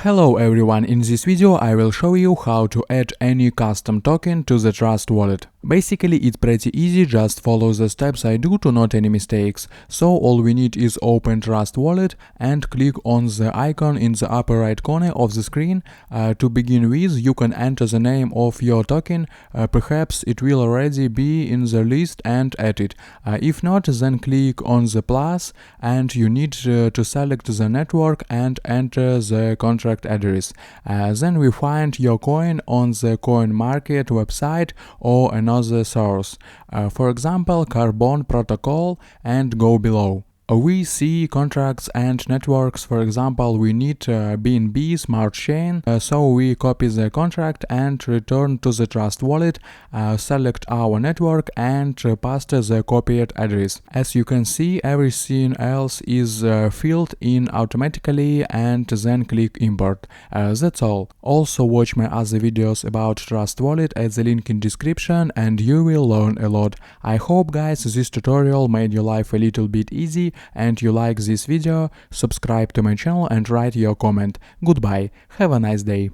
Hello everyone, in this video I will show you how to add any custom token to the Trust wallet. Basically it's pretty easy, just follow the steps I do to not any mistakes. So all we need is open Trust wallet and click on the icon in the upper right corner of the screen. To begin with, you can enter the name of your token, perhaps it will already be in the list and add it. If not, then click on the plus and you need to select the network and enter the contract address. Then we find your coin on the coin market website or another source, for example Carbon Protocol, and go below. We see contracts and networks. For example, we need BNB Smart Chain, so we copy the contract and return to the Trust wallet, select our network and paste the copied address. As you can see, everything else is filled in automatically, and then click import. That's all. Also watch my other videos about Trust wallet at the link in description and you will learn a lot. I hope guys this tutorial made your life a little bit easy and you like this video. Subscribe to my channel and write your comment. Goodbye, have a nice day.